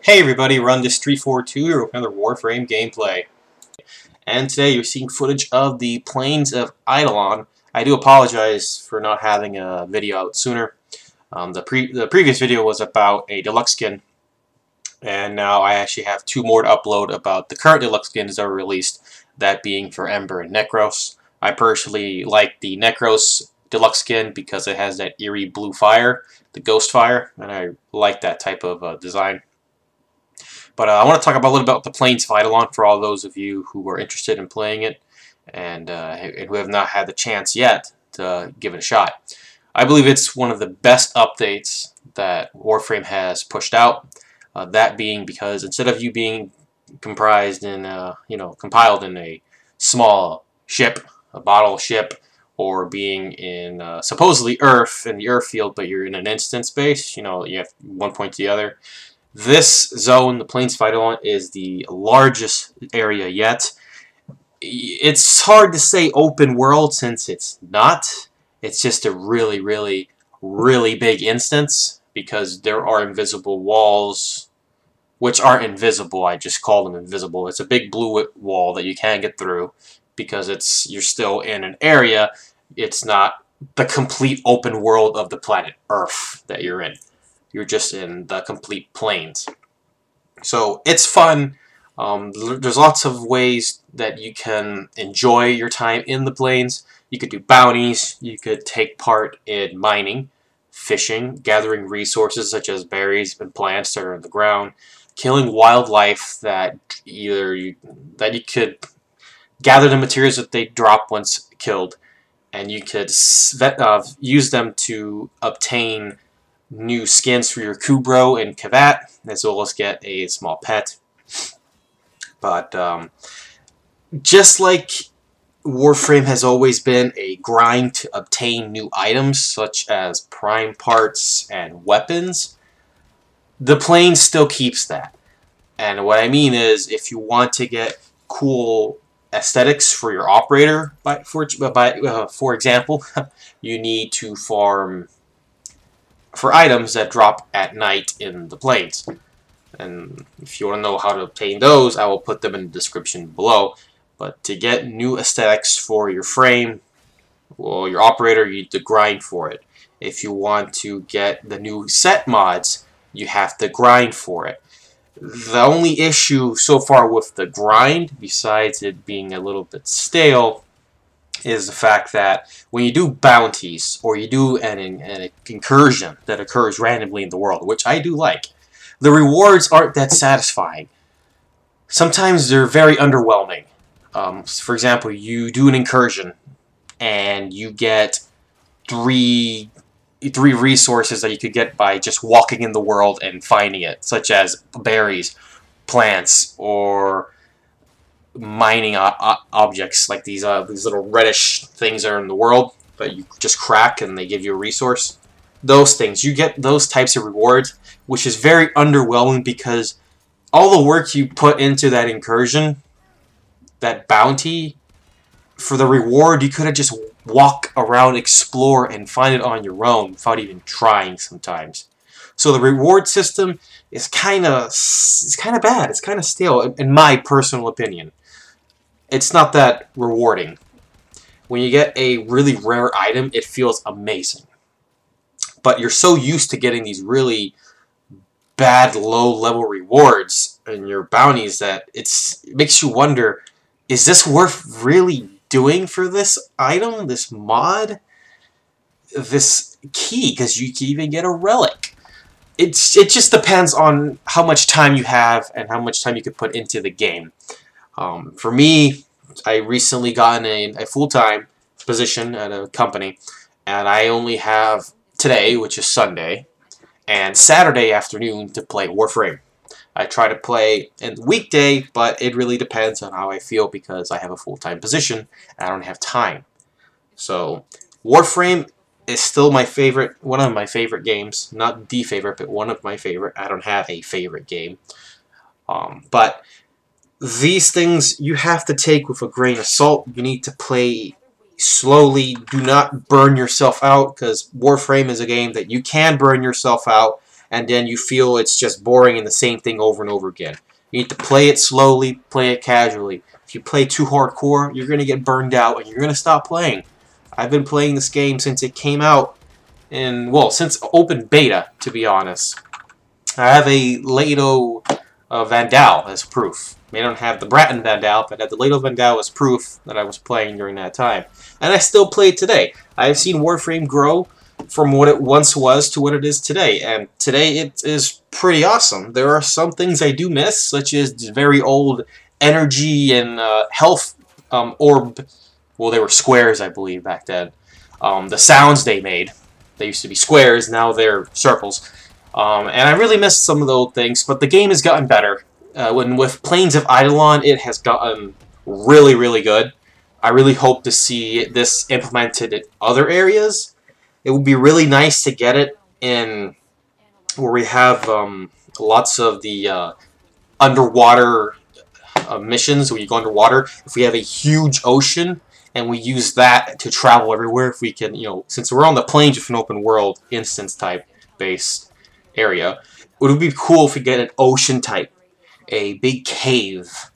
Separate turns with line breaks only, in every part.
Hey everybody, Run this 342 here with another Warframe gameplay. And today you're seeing footage of the plains of Eidolon. I do apologize for not having a video out sooner. The previous video was about a deluxe skin, and now I actually have two more to upload about the current deluxe skins that were released, that being for Ember and Necros. I personally like the Necros deluxe skin because it has that eerie blue fire, the ghost fire, and I like that type of design. But I want to talk about a little bit about the Plains of Eidolon for all those of you who are interested in playing it and who have not had the chance yet to give it a shot. I believe it's one of the best updates that Warframe has pushed out. That being because instead of you being comprised in, compiled in a small ship, a bottle ship, or being in supposedly Earth, in the Earth field, but you're in an instance space, you have one point to the other. This zone, the Plains of Eidolon, is the largest area yet. It's hard to say open world since it's not. It's just a really, really, really big instance because there are invisible walls, which aren't invisible. I just call them invisible. It's a big blue wall that you can't get through because you're still in an area. It's not the complete open world of the planet Earth that you're in. You're just in the complete plains. So it's fun. There's lots of ways that you can enjoy your time in the plains. You could do bounties. You could take part in mining, fishing, gathering resources such as berries and plants that are in the ground, killing wildlife that you could gather the materials that they drop once killed, and you could use them to obtain new skins for your Kubro and Kavat, as well as get a small pet. But just like Warframe has always been a grind to obtain new items such as prime parts and weapons, the Plains still keeps that. And what I mean is, if you want to get cool aesthetics for your operator, for example, you need to farm for items that drop at night in the plains. And if you want to know how to obtain those, I will put them in the description below. But to get new aesthetics for your frame, well, your operator, you need to grind for it. If you want to get the new set mods, you have to grind for it. The only issue so far with the grind, besides it being a little bit stale, is the fact that when you do bounties or you do an incursion that occurs randomly in the world, which I do like, the rewards aren't that satisfying. Sometimes they're very underwhelming. For example, you do an incursion and you get three resources that you could get by just walking in the world and finding it, such as berries, plants, or mining objects like these little reddish things that are in the world that you just crack and they give you a resource. Those things, you get those types of rewards, which is very underwhelming because all the work you put into that incursion, that bounty, for the reward you could have just walk around, explore, and find it on your own without even trying sometimes. So the reward system is kind of bad. It's kind of stale, in my personal opinion. It's not that rewarding. When you get a really rare item, it feels amazing. But you're so used to getting these really bad low-level rewards in your bounties that it makes you wonder, is this worth really doing for this item, this mod, this key? Because you can even get a relic. It just depends on how much time you have and how much time you could put into the game. For me, I recently gotten a full-time position at a company, and I only have today, which is Sunday, and Saturday afternoon to play Warframe. I try to play in the weekday, but it really depends on how I feel because I have a full-time position and I don't have time. So Warframe is still my favorite, one of my favorite games. Not the favorite, but one of my favorite. I don't have a favorite game. But these things you have to take with a grain of salt. You need to play slowly. Do not burn yourself out, because Warframe is a game that you can burn yourself out and then you feel it's just boring and the same thing over and over again. You need to play it slowly, play it casually. If you play too hardcore, you're going to get burned out and you're going to stop playing. I've been playing this game since it came out well, since open beta, to be honest. I have a Lado Vandal as proof. May not have the Bratton Vandal, but I had the Lado Vandal as proof that I was playing during that time. And I still play it today. I've seen Warframe grow from what it once was to what it is today, and today it is pretty awesome. There are some things I do miss, such as very old energy and health orb. Well, they were squares, I believe, back then. The sounds they made. They used to be squares, now they're circles. And I really missed some of the old things, but the game has gotten better. With Plains of Eidolon, it has gotten really, really good. I really hope to see this implemented in other areas. It would be really nice to get it in where we have lots of the underwater missions, where you go underwater. If we have a huge ocean, and we use that to travel everywhere, if we can, since we're on the plains with an open world instance type based area, it would be cool if we get an ocean type, a big cave,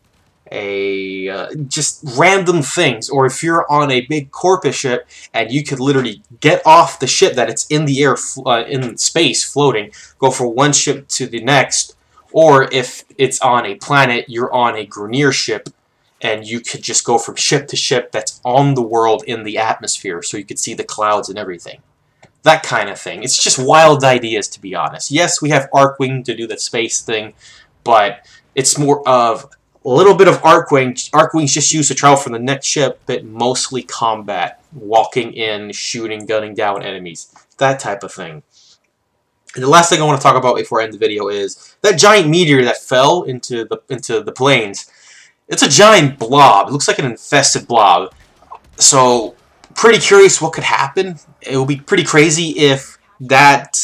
just random things, or if you're on a big corpus ship and you could literally get off the ship that it's in the air, in space, floating, go from one ship to the next, or if it's on a planet, you're on a Grenier ship, and you could just go from ship to ship that's on the world in the atmosphere, so you could see the clouds and everything. That kind of thing. It's just wild ideas, to be honest. Yes, we have Arcwing to do the space thing, but it's more of a little bit of Arcwing. Arcwing's just used to travel from the next ship, but mostly combat. Walking in, shooting, gunning down enemies. That type of thing. And the last thing I want to talk about before I end the video is that giant meteor that fell into the plains. It's a giant blob. It looks like an infested blob. So, pretty curious what could happen. It will be pretty crazy if that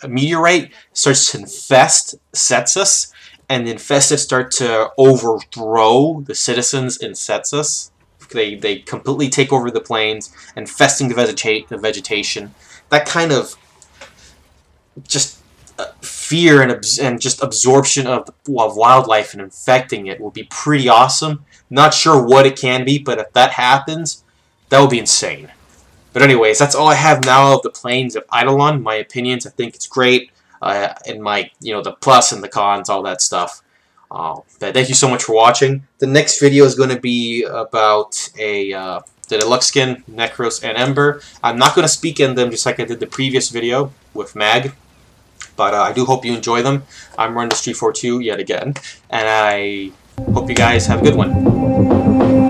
meteorite starts to infest Setsus, and the infested start to overthrow the citizens in Setsus. They completely take over the plains, infesting the vegetation. That kind of just fear and just absorption of wildlife and infecting it will be pretty awesome. Not sure what it can be, but if that happens, that would be insane. But anyways, that's all I have now of the Plains of Eidolon. My opinions, I think it's great. And my, the plus and the cons, all that stuff. But thank you so much for watching. The next video is going to be about the deluxe skin, Necros and Ember. I'm not going to speak in them just like I did the previous video with Mag. But I do hope you enjoy them. I'm running the Street 42 yet again. And I hope you guys have a good one.